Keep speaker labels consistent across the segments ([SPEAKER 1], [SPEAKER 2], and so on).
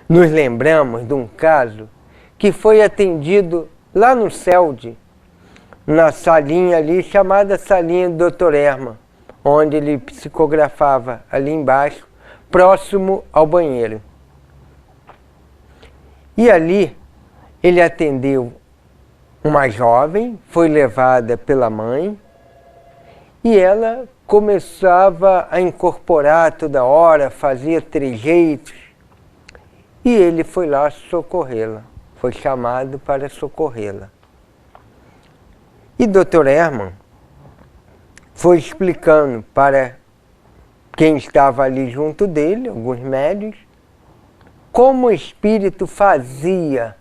[SPEAKER 1] nos lembramos de um caso que foi atendido lá no CELD, na salinha ali, chamada salinha do Dr. Herman, onde ele psicografava ali embaixo, próximo ao banheiro. E ali ele atendeu uma jovem, foi levada pela mãe, e ela começava a incorporar toda hora, fazia trejeitos, e ele foi lá socorrê-la, foi chamado para socorrê-la. E Dr. Herman foi explicando para quem estava ali junto dele, alguns médios, como o espírito fazia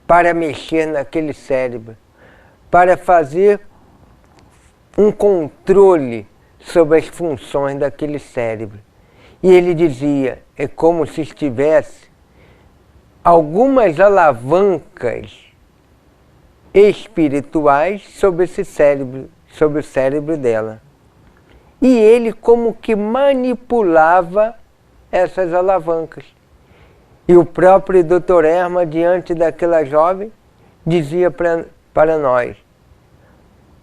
[SPEAKER 1] para mexer naquele cérebro, para fazer um controle sobre as funções daquele cérebro. E ele dizia, é como se estivesse algumas alavancas espirituais sobre esse cérebro, sobre o cérebro dela. E ele como que manipulava essas alavancas. E o próprio Dr. Herman, diante daquela jovem, dizia para nós,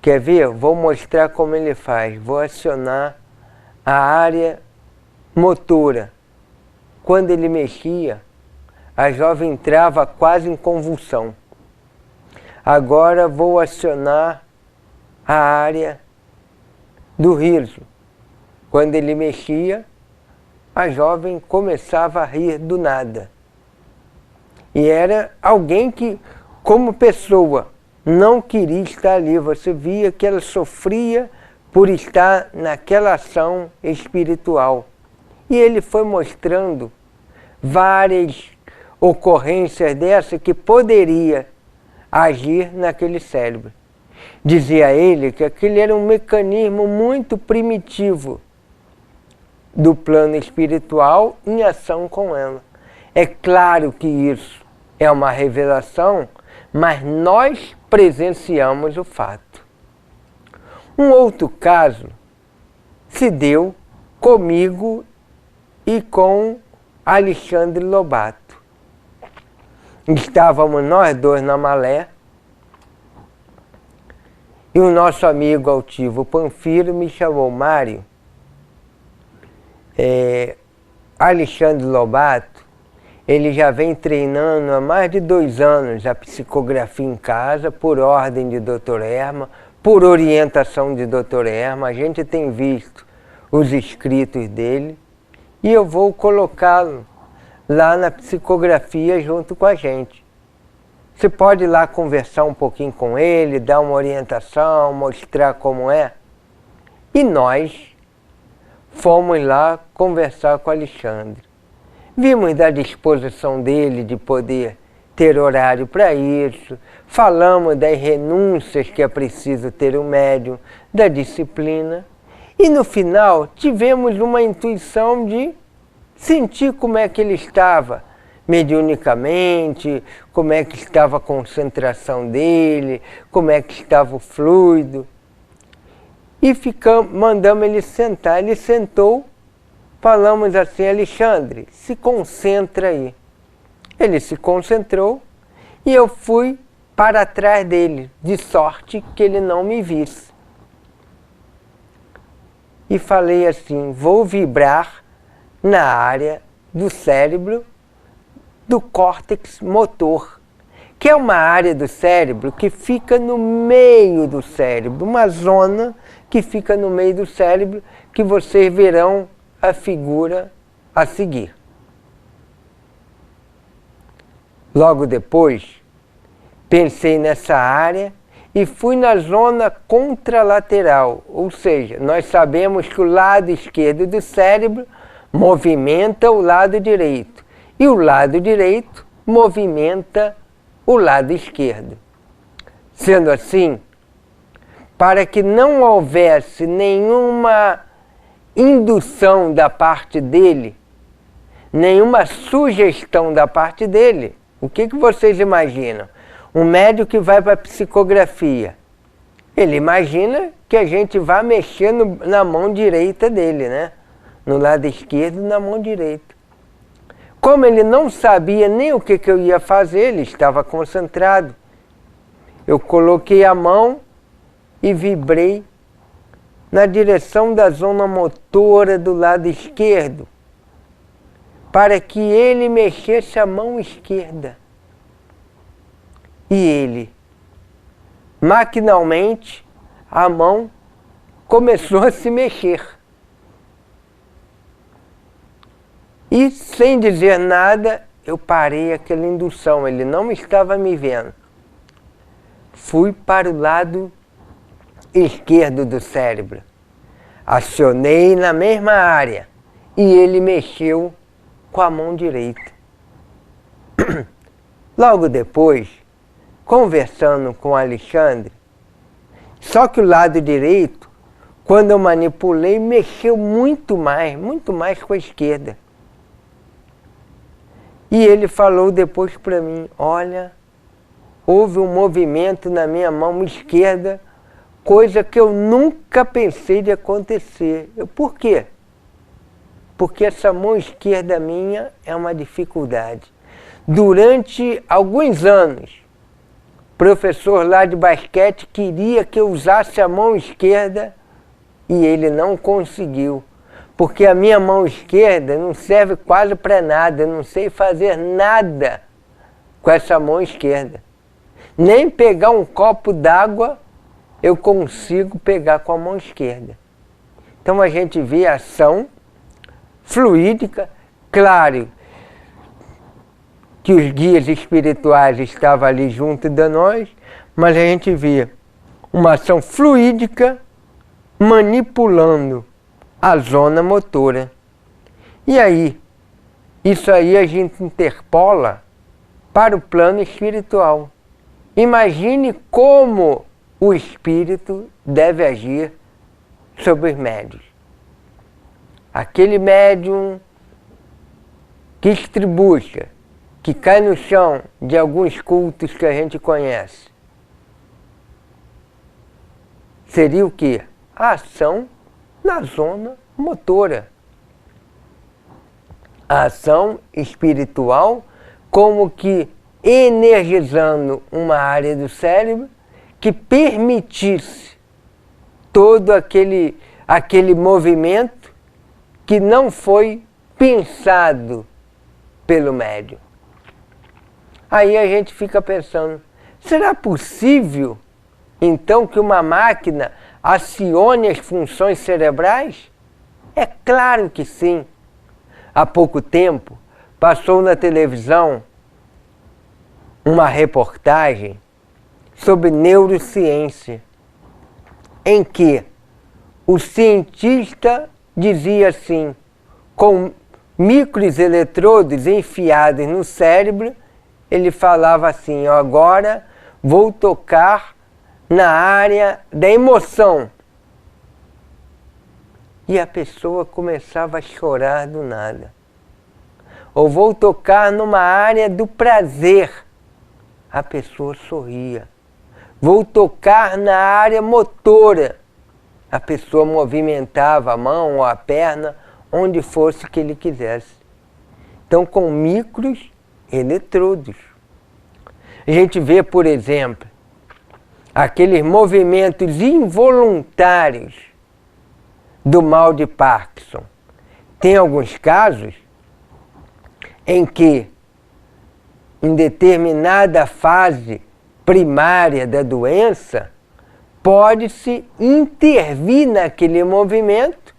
[SPEAKER 1] quer ver? Vou mostrar como ele faz. Vou acionar a área motora. Quando ele mexia, a jovem entrava quase em convulsão. Agora vou acionar a área do riso. Quando ele mexia, a jovem começava a rir do nada. E era alguém que, como pessoa, não queria estar ali. Você via que ela sofria por estar naquela ação espiritual. E ele foi mostrando várias ocorrências dessa que poderia agir naquele cérebro. Dizia ele que aquele era um mecanismo muito primitivo do plano espiritual em ação com ela. É claro que isso é uma revelação, mas nós presenciamos o fato. Um outro caso se deu comigo e com Alexandre Lobato. Estávamos nós dois na Malé e o nosso amigo altivo Panfiro me chamou, Mário, Alexandre Lobato, ele já vem treinando há mais de 2 anos a psicografia em casa, por ordem de Dr. Herman, por orientação de Dr. Herman. A gente tem visto os escritos dele e eu vou colocá-lo lá na psicografia junto com a gente. Você pode ir lá conversar um pouquinho com ele, dar uma orientação, mostrar como é. E nós fomos lá conversar com o Alexandre. Vimos da disposição dele de poder ter horário para isso, falamos das renúncias que é preciso ter um médium, da disciplina, e no final tivemos uma intuição de sentir como é que ele estava mediunicamente, como é que estava a concentração dele, como é que estava o fluido. E mandamos ele sentar. Ele sentou, falamos assim, Alexandre, se concentra aí. Ele se concentrou e eu fui para trás dele, de sorte que ele não me visse. E falei assim, vou vibrar na área do cérebro do córtex motor, que é uma área do cérebro que fica no meio do cérebro, uma zona que fica no meio do cérebro, que vocês verão a figura a seguir. Logo depois, pensei nessa área e fui na zona contralateral, ou seja, nós sabemos que o lado esquerdo do cérebro movimenta o lado direito e o lado direito movimenta o lado esquerdo. Sendo assim, para que não houvesse nenhuma indução da parte dele, nenhuma sugestão da parte dele, o que vocês imaginam? Um médium que vai para a psicografia, ele imagina que a gente vai mexendo na mão direita dele, né? No lado esquerdo, na mão direita. Como ele não sabia nem o que eu ia fazer, ele estava concentrado. Eu coloquei a mão e vibrei na direção da zona motora do lado esquerdo, para que ele mexesse a mão esquerda. E ele, maquinalmente, a mão começou a se mexer. E, sem dizer nada, eu parei aquela indução, ele não estava me vendo. Fui para o lado esquerdo do cérebro. Acionei na mesma área e ele mexeu com a mão direita. Logo depois, conversando com o Alexandre, só que o lado direito, quando eu manipulei, mexeu muito mais com a esquerda. E ele falou depois para mim, olha, houve um movimento na minha mão esquerda, coisa que eu nunca pensei de acontecer. Por quê? Porque essa mão esquerda minha é uma dificuldade. Durante alguns anos, o professor lá de basquete queria que eu usasse a mão esquerda e ele não conseguiu. Porque a minha mão esquerda não serve quase para nada, eu não sei fazer nada com essa mão esquerda. Nem pegar um copo d'água eu consigo pegar com a mão esquerda. Então a gente vê a ação fluídica, claro que os guias espirituais estavam ali junto de nós, mas a gente vê uma ação fluídica manipulando a zona motora. E aí, isso aí a gente interpola para o plano espiritual. Imagine como o espírito deve agir sobre os médiuns. Aquele médium que estribucha, que cai no chão de alguns cultos que a gente conhece, seria o quê? A ação na zona motora. A ação espiritual, como que energizando uma área do cérebro que permitisse todo aquele movimento que não foi pensado pelo médium. Aí a gente fica pensando, será possível então que uma máquina acione as funções cerebrais? É claro que sim. Há pouco tempo passou na televisão uma reportagem sobre neurociência, em que o cientista dizia assim, com micros eletrodos enfiados no cérebro, ele falava assim, agora vou tocar na área da emoção. E a pessoa começava a chorar do nada. Ou vou tocar numa área do prazer. A pessoa sorria. Vou tocar na área motora. A pessoa movimentava a mão ou a perna, onde fosse que ele quisesse. Então, com micros eletrodos. A gente vê, por exemplo, aqueles movimentos involuntários do mal de Parkinson. Tem alguns casos em que, em determinada fase primária da doença, pode-se intervir naquele movimento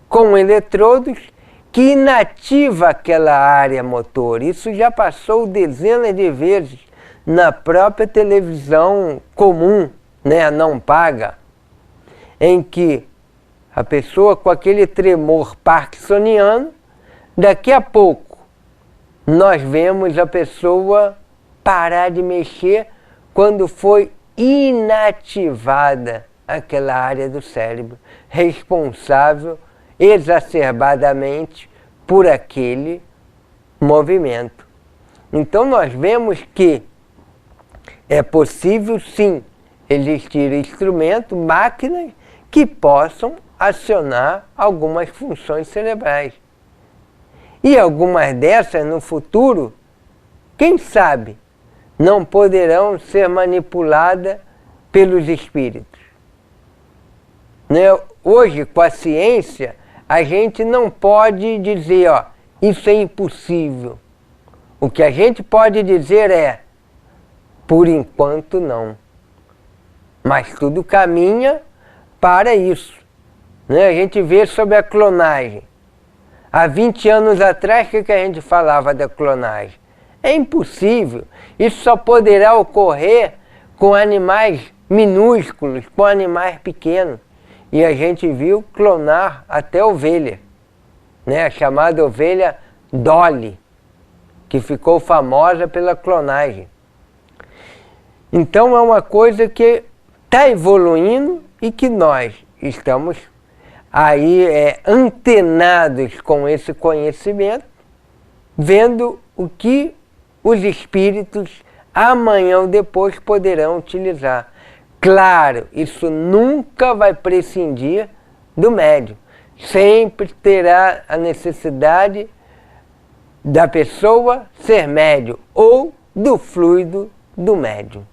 [SPEAKER 1] com eletrodos que inativa aquela área motora. Isso já passou dezenas de vezes na própria televisão comum, né, não paga, em que a pessoa com aquele tremor parkinsoniano, daqui a pouco nós vemos a pessoa parar de mexer quando foi inativada aquela área do cérebro, responsável exacerbadamente por aquele movimento. Então nós vemos que é possível sim existir instrumentos, máquinas que possam acionar algumas funções cerebrais. E algumas dessas, no futuro, quem sabe, não poderão ser manipuladas pelos espíritos. Né? Hoje, com a ciência, a gente não pode dizer, ó, isso é impossível. O que a gente pode dizer é, por enquanto não. Mas tudo caminha para isso. Né? A gente vê sobre a clonagem. Há 20 anos atrás, o que a gente falava da clonagem? É impossível. Isso só poderá ocorrer com animais minúsculos, com animais pequenos. E a gente viu clonar até ovelha, né? A chamada ovelha Dolly, que ficou famosa pela clonagem. Então é uma coisa que está evoluindo e que nós estamos aí antenados com esse conhecimento, vendo o que os espíritos amanhã ou depois poderão utilizar. Claro, isso nunca vai prescindir do médium. Sempre terá a necessidade da pessoa ser médium ou do fluido do médium.